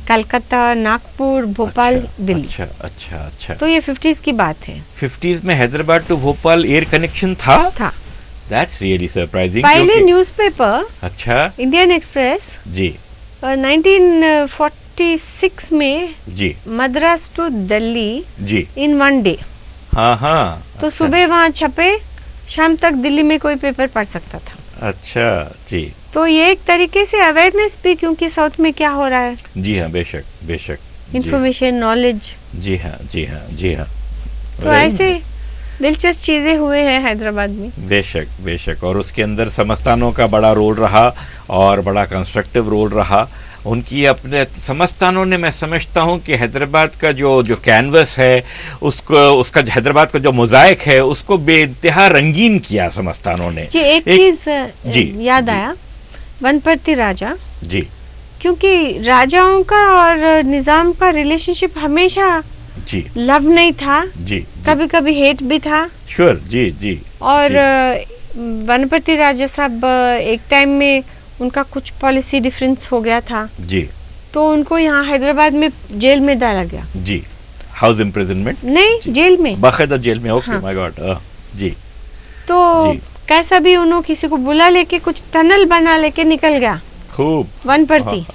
कलकत्ता, नागपुर, भोपाल, दिल्ली। अच्छा अच्छा अच्छा। तो ये 50s की बात है। 50s में Hyderabad to Bhopal air connection था? That's really surprising. पहले न्यूज़पेपर अच्छा, इंडियन एक्सप्रेस जी 1946 में जी मद्रास टू दिल्ली जी इन 1 डे। हाँ हाँ। तो अच्छा, सुबह वहाँ छपे, शाम तक दिल्ली में कोई पेपर पढ़ सकता था। अच्छा जी। तो ये एक तरीके से अवेयरनेस भी, क्योंकि साउथ में क्या हो रहा है। जी हाँ, बेशक बेशक। Information, knowledge. जी हाँ जी हाँ जी हाँ। तो ऐसे दिलचस्प चीजें हुए हैं हैदराबाद में। बेशक बेशक। और उसके अंदर समस्तानों का बड़ा रोल रहा और बड़ा कंस्ट्रक्टिव रोल रहा उनकी। अपने समस्तानों ने, मैं समझता हूँ कि हैदराबाद का जो कैनवस है उसको, उसका हैदराबाद का जो मोज़ाइक है उसको बेइंतहा रंगीन किया समस्तानों ने। जी, एक चीज याद आया, वनपर्ती राजा जी, क्योंकि राजाओं का और निजाम का रिलेशनशिप हमेशा जी लव नहीं था, जी, कभी कभी हेट भी था। श्योर जी जी। और वनपर्ती राजा साहब एक टाइम में उनका कुछ पॉलिसी डिफरेंस हो गया था जी, तो उनको यहाँ हैदराबाद में जेल में डाला गया। जी, हाउस इम्प्रिजनमेंट नहीं, जेल में, बाकायदा जेल में। ओके, हाँ। My god. जी। तो जी। कैसा भी उन्होंने किसी को बुला लेके कुछ टनल बना लेके निकल गया खूब। वनपर्ती।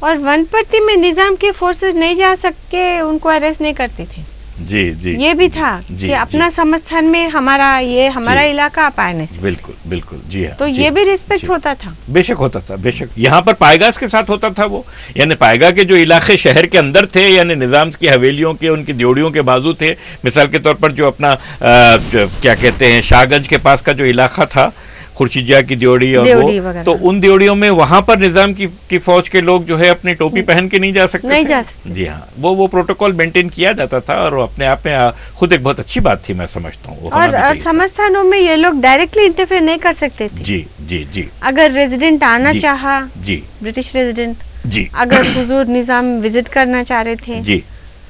और वनपर्ती में निजाम के फोर्सेस नहीं जा सके, उनको अरेस्ट नहीं करते थे। जी जी, ये भी था कि अपना समस्थान में हमारा इलाका आप आए नहीं। बिल्कुल बिल्कुल, जी हाँ। तो ये भी रिस्पेक्ट होता था। बेशक होता था, बेशक। यहाँ पर पायगास के साथ होता था वो, यानी पायगा के जो इलाके शहर के अंदर थे, यानी निजाम की हवेलियों के, उनकी ड्योढ़ियों के बाजू थे। मिसाल के तौर पर जो अपना क्या कहते हैं, शाहगंज के पास का जो इलाका था, खुर्शीजिया की ड्योढ़ी और वो, तो उन ड्योढ़ियों में वहां पर निजाम की फौज के लोग जो है अपनी टोपी पहन के नहीं जा सकते थे। जी हाँ, वो प्रोटोकॉल मेंटेन किया जाता था और अपने आप में खुद एक बहुत अच्छी बात थी, मैं समझता हूँ। और समस्थानों में ये लोग डायरेक्टली इंटरफेयर नहीं कर सकते थे। जी जी जी। अगर रेजिडेंट आना चाहा, जी, ब्रिटिश रेजिडेंट, जी, अगर हुजूर निजाम विजिट करना चाह रहे थे जी,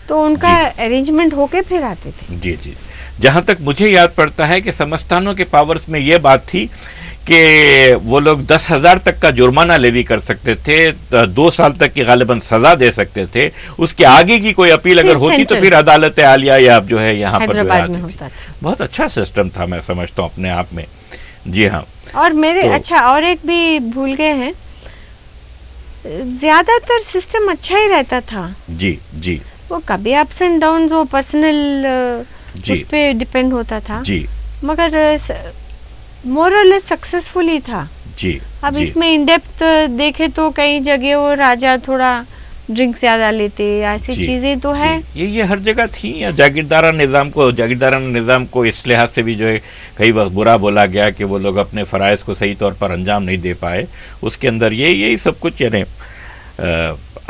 तो उनका अरेंजमेंट होके फिर आते थे। जी जी। जहाँ तक मुझे याद पड़ता है कि समस्तानों के पावर्स में ये बात थी कि वो लोग 10,000 तक का जुर्माना लेवी कर सकते थे, 2 साल तक की गालिबन सजा दे सकते थे। उसके आगे की कोई अपील अगर होती तो फिर अदालत आलिया या जो है यहाँ पर जो आती थी। बहुत अच्छा सिस्टम था, मैं समझता हूँ अपने आप में। जी हाँ। और मेरे अच्छा, और एक भी भूल गए हैं, ज्यादातर सिस्टम अच्छा ही रहता था। जी जी। वो कभी अप्स एंड डाउन्स, वो पर्सनल उस पे डिपेंड होता था जी, मगर मोर और लेस सक्सेसफुल ही था। जी। अब इसमें इन डेप्थ देखे तो कई जगह वो राजा थोड़ा ड्रिंक ज्यादा लेते, ऐसी चीजें तो है। ये हर जगह थी। या जागीरदाराना निज़ाम को इस लिहाज से भी जो है कई वक्त बुरा बोला गया कि वो लोग अपने फ़राइज़ को सही तौर पर अंजाम नहीं दे पाए। उसके अंदर यही सब कुछ यानी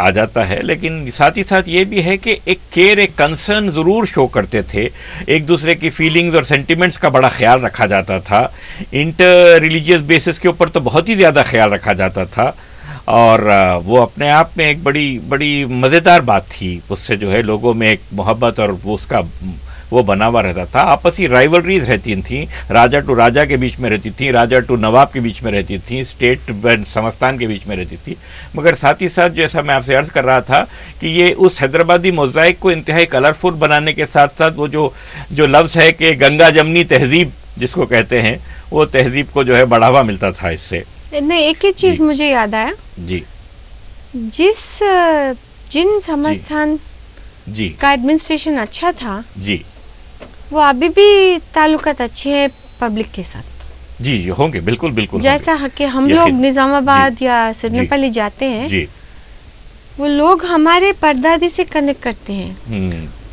आ जाता है। लेकिन साथ ही साथ ये भी है कि एक केयर, एक कंसर्न ज़रूर शो करते थे। एक दूसरे की फीलिंग्स और सेंटिमेंट्स का बड़ा ख्याल रखा जाता था। इंटर रिलीजियस बेसिस के ऊपर तो बहुत ही ज़्यादा ख्याल रखा जाता था और वो अपने आप में एक बड़ी मज़ेदार बात थी। उससे जो है लोगों में एक मोहब्बत और वो बना हुआ रहता था। आपसी राइवलरीज रहती थी, राजा टू राजा के बीच में रहती थी, राजा टू नवाब के बीच में रहती थी, स्टेट एंड समस्तान के बीच में रहती थी। मगर साथ ही साथ जैसा मैं आपसे अर्ज़ कर रहा था कि ये उस हैदराबादी मोज़ाइक को इंतहाई कलरफुल बनाने के साथ साथ वो जो लफ्ज़ है कि गंगा जमनी तहज़ीब जिसको कहते हैं, वो तहज़ीब को जो है बढ़ावा मिलता था इससे। नहीं, एक ही चीज़ मुझे याद आया जी, जिन समस्थान जी का एडमिनिस्ट्रेशन अच्छा था जी, वो अभी भी ताल्लुकात अच्छे हैं पब्लिक के साथ। जी होंगे, बिल्कुल बिल्कुल। जैसा कि हम लोग निजामाबाद या सिरनपल्ली जाते हैं जी, वो लोग हमारे परदादी से कनेक्ट करते हैं,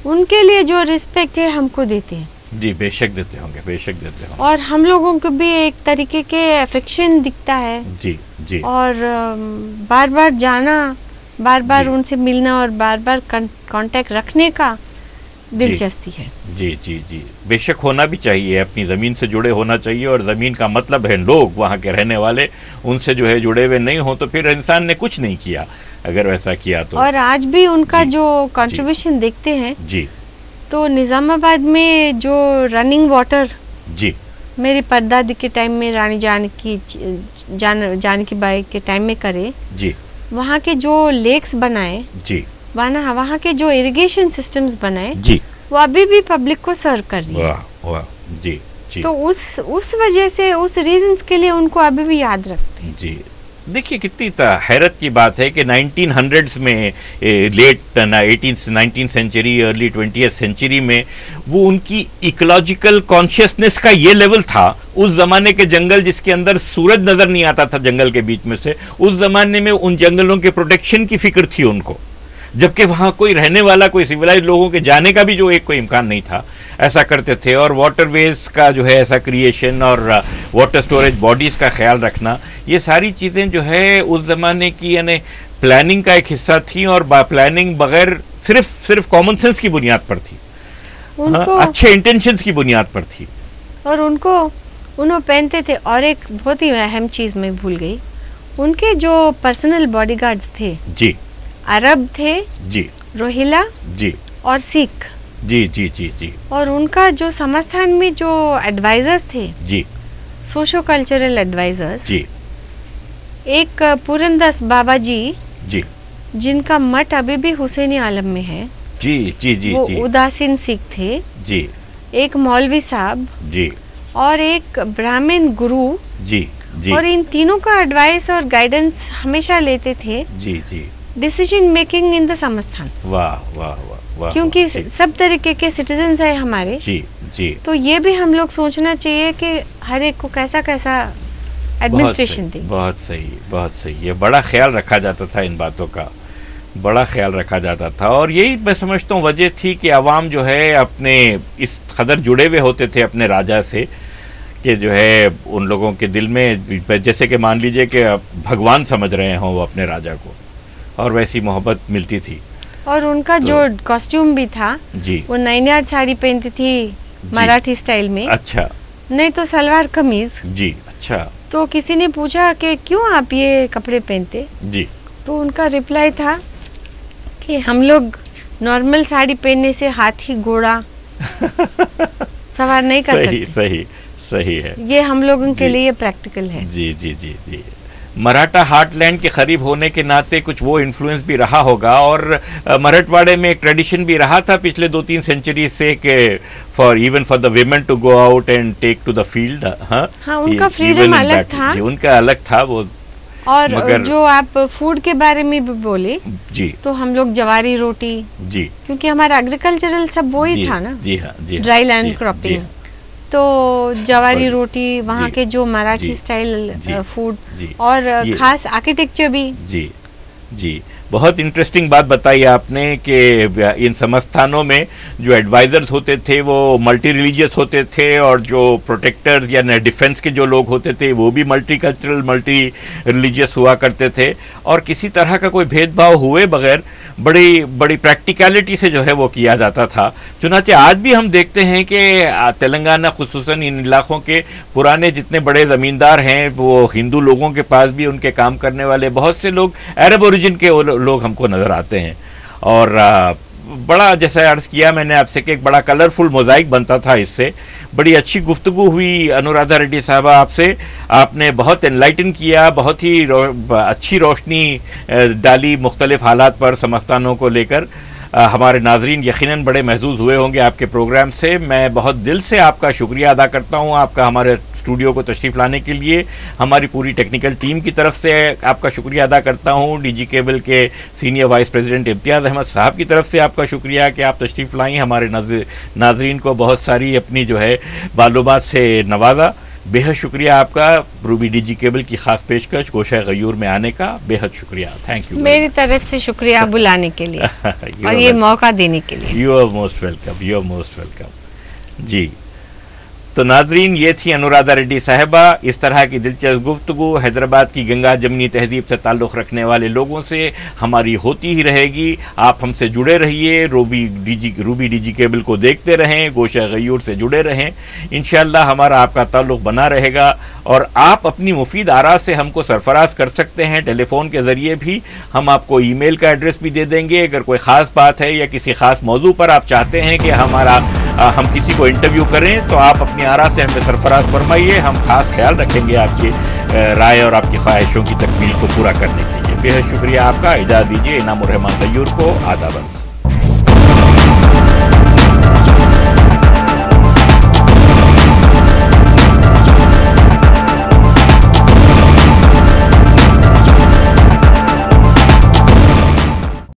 उनके लिए जो रिस्पेक्ट है हमको देते हैं। जी, बेशक देते होंगे, बेशक देते होंगे। और हम लोगों को भी एक तरीके के अफेक्शन दिखता है। जी जी। और बार बार जाना, बार बार उनसे मिलना और बार बार कांटेक्ट रखने का दिलचस्पी है। जी जी जी, बेशक होना भी चाहिए। अपनी ज़मीन से जुड़े होना चाहिए और ज़मीन का मतलब है लोग, वहाँ के रहने वाले, उनसे जो है जुड़े हुए नहीं हो तो फिर इंसान ने कुछ नहीं किया अगर वैसा किया तो। और आज भी उनका जो कंट्रीब्यूशन देखते हैं जी, तो निज़ामाबाद में जो रनिंग वाटर, जी, मेरी परदादी के टाइम में रानी जानकी बाई के टाइम में करे, जी, वहाँ के जो लेक्स बनाए, जी, वहाँ के जो इरिगेशन सिस्टम्स बनाए, जी, वो अभी भी पब्लिक को सर्व कर रही है। वाह वाह, जी जी। तो उस वजह से, उस रीजंस के लिए उनको अभी भी याद रखते हैं। जी, देखिए कितनी हैरत की बात है कि 1900s में, late 19th century, early 20th century में वो उनकी इकोलॉजिकल कॉन्शियसनेस का ये लेवल था। उस जमाने के जंगल जिसके अंदर सूरज नजर नहीं आता था जंगल के बीच में से, उस जमाने में उन जंगलों के प्रोटेक्शन की फिक्र थी उनको, जबकि वहाँ कोई रहने वाला, कोई सिविलाइज लोगों के जाने का भी जो एक कोई इम्कान नहीं था। ऐसा करते थे। और वाटरवेज का जो है ऐसा क्रिएशन और वाटर स्टोरेज बॉडीज़ का ख्याल रखना, ये सारी चीज़ें जो है उस ज़माने की यानी प्लानिंग का एक हिस्सा थी। और प्लानिंग बगैर सिर्फ कॉमन सेंस की बुनियाद पर थी, अच्छे इंटेंशंस की बुनियाद पर थी। और उन्होंने पहनते थे। और एक बहुत ही अहम चीज़ मैं भूल गई, उनके जो पर्सनल बॉडीगार्ड्स थे, जी, अरब थे, जी, रोहिला, जी, और सिख, जी, जी, जी, जी। और उनका जो समस्थान में जो एडवाइजर्स थे, जी, सोशो कल्चरल एडवाइजर्स, जी, एक पुरंदस बाबा जी, जी, जिनका मठ अभी भी हुसैनी आलम में है, जी, जी, जी, वो जी, उदासीन सिख थे। जी, एक मौलवी साहब, जी, और एक ब्राह्मण गुरु, जी, जी, और इन तीनों का एडवाइस और गाइडेंस हमेशा लेते थे जी, जी। डिसीजन मेकिंग इन द समस्थान। वाह वाह वाह वाह। क्योंकि सब तरीके के सिटीजन्स है हमारे। जी, जी। तो ये भी हम लोग सोचना चाहिए कि हर एक को कैसा एडमिनिस्ट्रेशन दी। बहुत सही, बहुत सही। ये बड़ा ख्याल रखा जाता था, इन बातों का बड़ा ख्याल रखा जाता था। और यही मैं समझता हूँ वजह थी कि अवाम जो है अपने इस कदर जुड़े हुए होते थे अपने राजा से, कि जो है उन लोगों के दिल में जैसे कि मान लीजिए कि भगवान समझ रहे हों वो अपने राजा को, और वैसी मोहब्बत मिलती थी। और उनका जो कॉस्ट्यूम भी था, जी, वो नैनियार साड़ी पहनती थी मराठी स्टाइल में। अच्छा। नहीं तो सलवार कमीज। जी, अच्छा। तो किसी ने पूछा कि क्यों आप ये कपड़े पहनते, जी, तो उनका रिप्लाई था कि हम लोग नॉर्मल साड़ी पहनने से हाथी घोड़ा सवार नहीं कर सकते। सही सही है। ये हम लोगों के लिए प्रैक्टिकल है। जी, जी, जी, जी। मराठा हार्टलैंड के करीब होने के नाते कुछ वो इन्फ्लुएंस भी रहा होगा। और मराठवाड़े में एक ट्रेडिशन भी रहा था पिछले 2-3 सेंचुरी से कि for the women to go out and take to the field. हाँ, उनका फ्रीडम अलग था। जी, उनका अलग था वो। और जो आप फूड के बारे में भी बोले, जी, तो हम लोग जवारी रोटी, जी, क्योंकि हमारा एग्रीकल्चरल सब वो ही था ना। जी हाँ, जी, ड्राई लैंड क्रॉपिंग। तो जवारी रोटी, वहाँ के जो मराठी स्टाइल फूड, और खास आर्किटेक्चर भी। जी, जी। बहुत इंटरेस्टिंग बात बताई आपने कि इन समस्थानों में जो एडवाइजर्स होते थे वो मल्टी रिलीजियस होते थे, और जो प्रोटेक्टर्स या डिफेंस के जो लोग होते थे वो भी मल्टी कल्चरल, मल्टी रिलीजियस हुआ करते थे। और किसी तरह का कोई भेदभाव हुए बगैर बड़ी प्रैक्टिकलिटी से जो है वो किया जाता था। चुनांचे आज भी हम देखते हैं कि तेलंगाना खुसूसन इन इलाकों के पुराने जितने बड़े ज़मींदार हैं, वो हिंदू लोगों के पास भी उनके काम करने वाले बहुत से लोग अरब ओरिजिन के लोग हमको नज़र आते हैं। और बड़ा, जैसा अर्ज़ किया मैंने आपसे, कि एक बड़ा कलरफुल मोज़ाइक बनता था इससे। बड़ी अच्छी गुफ्तगू हुई अनुराधा रेड्डी साहबा आपसे। आपने बहुत एनलाइटन किया, बहुत ही अच्छी रोशनी डाली मुख्तलिफ हालात पर समस्थानों को लेकर। हमारे नाजरीन यकीनन बड़े महसूस हुए होंगे आपके प्रोग्राम से। मैं बहुत दिल से आपका शुक्रिया अदा करता हूं, आपका हमारे स्टूडियो को तशरीफ़ लाने के लिए। हमारी पूरी टेक्निकल टीम की तरफ से आपका शुक्रिया अदा करता हूं। डीजी केबल के सीनियर वाइस प्रेसिडेंट इम्तियाज़ अहमद साहब की तरफ से आपका शुक्रिया कि आप तशरीफ़ लाई, हमारे नाजरीन को बहुत सारी अपनी जो है मालूमात से नवाजा। बेहद शुक्रिया आपका रूबी डीजी केबल की खास पेशकश गोशा गयूर में आने का। बेहद शुक्रिया, थैंक यू। मेरी तरफ से शुक्रिया बुलाने के लिए और ये मौका देने के लिए। You are most welcome, you are most welcome. जी, तो नाजरीन, ये थी अनुराधा रेड्डी साहिबा। इस तरह की दिलचस्प गुफ्तगू हैदराबाद की गंगा जमनी तहजीब से ताल्लुक़ रखने वाले लोगों से हमारी होती ही रहेगी। आप हमसे जुड़े रहिए, रूबी डीजी केबल को देखते रहें, गोशा गयूर से जुड़े रहें। इंशाअल्लाह हमारा आपका ताल्लुक़ बना रहेगा। और आप अपनी मुफीद आरा से हमको सरफराज कर सकते हैं टेलीफोन के ज़रिए भी। हम आपको ईमेल का एड्रेस भी दे देंगे। अगर कोई ख़ास बात है या किसी ख़ास मौजू पर आप चाहते हैं कि हम किसी को इंटरव्यू करें, तो आप अपनी आरा से हमें सरफराज फरमाइए। हम खास ख्याल रखेंगे आपकी राय और आपकी ख्वाहिशों की तकमील को पूरा करने के लिए। बेहद शुक्रिया आपका। इजाज़त दीजिए इनामुर रहमान तैयूर को। आदाब।